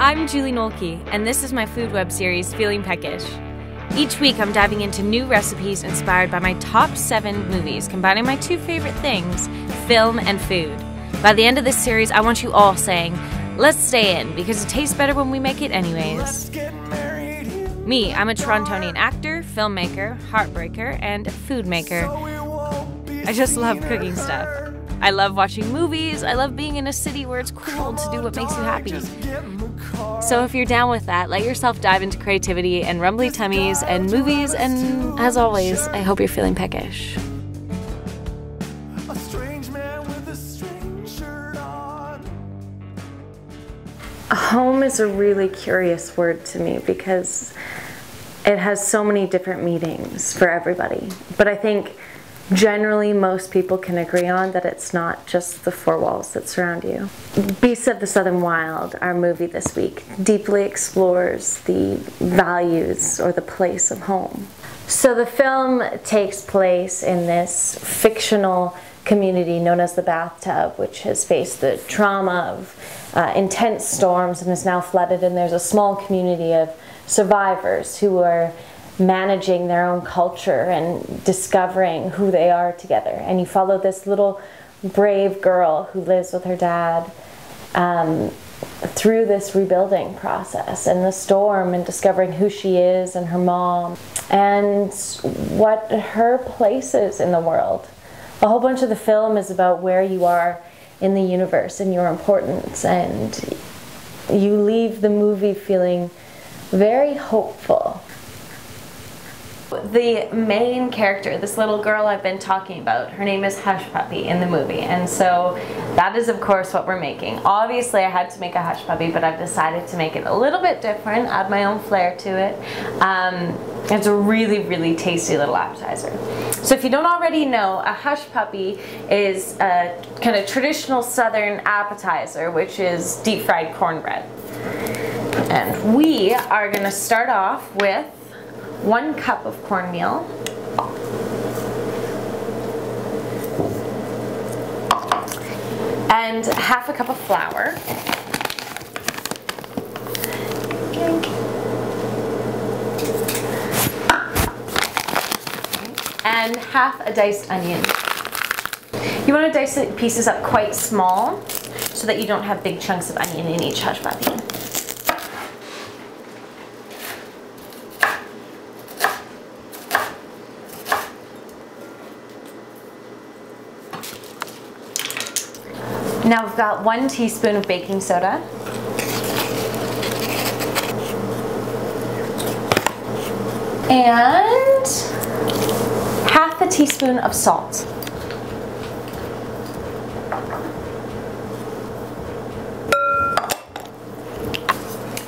I'm Julie Nolke, and this is my food web series, Feeling Peckish. Each week I'm diving into new recipes inspired by my top 7 movies, combining my 2 favorite things, film and food. By the end of this series, I want you all saying, let's stay in, because it tastes better when we make it anyways. Me, I'm a Torontonian actor, filmmaker, heartbreaker, and food maker. I just love cooking stuff. I love watching movies. I love being in a city where it's cool to do what makes you happy. So if you're down with that, let yourself dive into creativity and rumbly tummies and movies, and as always, I hope you're feeling peckish. Home is a really curious word to me because it has so many different meanings for everybody. But I think generally, most people can agree on that it's not just the 4 walls that surround you. Beasts of the Southern Wild, our movie this week, deeply explores the values or the place of home. So the film takes place in this fictional community known as the Bathtub, which has faced the trauma of intense storms and is now flooded, and there's a small community of survivors who are managing their own culture and discovering who they are together. And you follow this little brave girl who lives with her dad through this rebuilding process and the storm, and discovering who she is and her mom and what her place is in the world. A whole bunch of the film is about where you are in the universe and your importance, and you leave the movie feeling very hopeful. The main character, this little girl I've been talking about, her name is Hushpuppy in the movie, and so that is of course what we're making. Obviously I had to make a Hushpuppy, but I've decided to make it a little bit different, add my own flair to it. It's a really, really tasty little appetizer. So if you don't already know, a Hushpuppy is a kind of traditional southern appetizer, which is deep fried cornbread. And we are going to start off with 1 cup of cornmeal, and half a cup of flour, and half a diced onion. You want to dice the pieces up quite small so that you don't have big chunks of onion in each Hushpuppy. Now we've got 1 teaspoon of baking soda, and half a teaspoon of salt.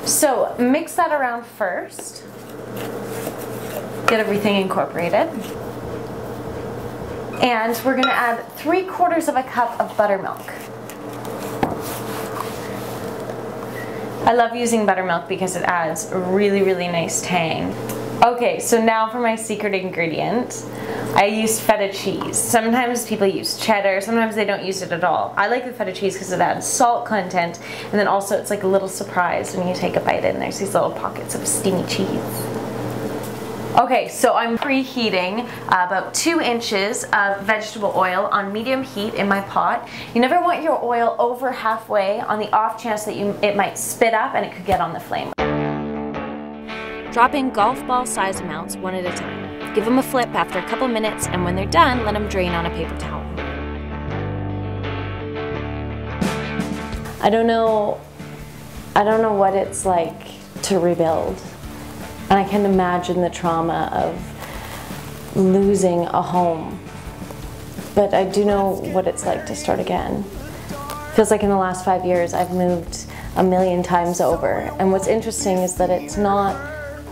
So mix that around first, get everything incorporated. And we're going to add 3/4 of a cup of buttermilk. I love using buttermilk because it adds a really, really nice tang. Okay, so now for my secret ingredient. I use feta cheese. Sometimes people use cheddar, sometimes they don't use it at all. I like the feta cheese because it adds salt content, and then also it's like a little surprise when you take a bite and there's these little pockets of steamy cheese. Okay, so I'm preheating about 2 inches of vegetable oil on medium heat in my pot. You never want your oil over halfway, on the off chance that it might spit up and it could get on the flame. Drop in golf ball size amounts 1 at a time. Give them a flip after a couple minutes, and when they're done, let them drain on a paper towel. I don't know what it's like to rebuild. And I can imagine the trauma of losing a home. But I do know what it's like to start again. Feels like in the last 5 years I've moved a million times over. And what's interesting is that it's not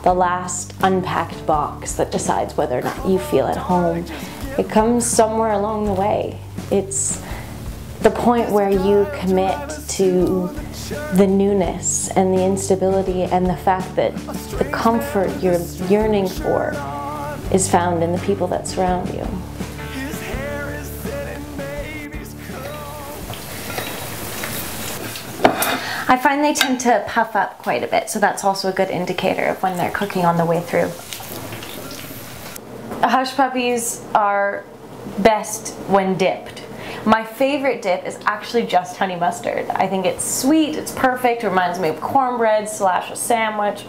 the last unpacked box that decides whether or not you feel at home. It comes somewhere along the way. It's the point where you commit to the newness and the instability and the fact that the comfort you're yearning for is found in the people that surround you. I find they tend to puff up quite a bit, so that's also a good indicator of when they're cooking on the way through. Hush puppies are best when dipped. My favorite dip is actually just honey mustard. I think it's sweet, it's perfect, reminds me of cornbread / a sandwich,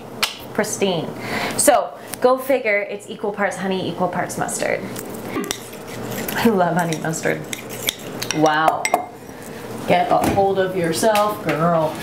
pristine. So go figure, it's equal parts honey, equal parts mustard. I love honey mustard. Wow. Get a hold of yourself, girl.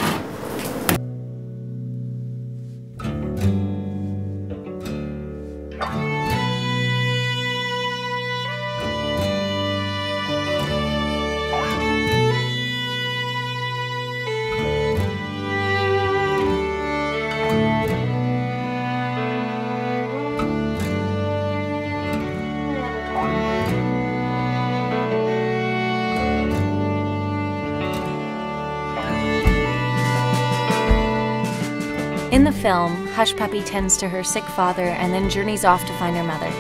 In the film, Hushpuppy tends to her sick father and then journeys off to find her mother.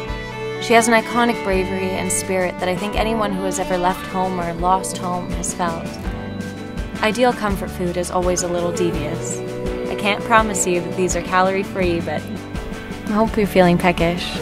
She has an iconic bravery and spirit that I think anyone who has ever left home or lost home has felt. Ideal comfort food is always a little devious. I can't promise you that these are calorie-free, but I hope you're feeling peckish.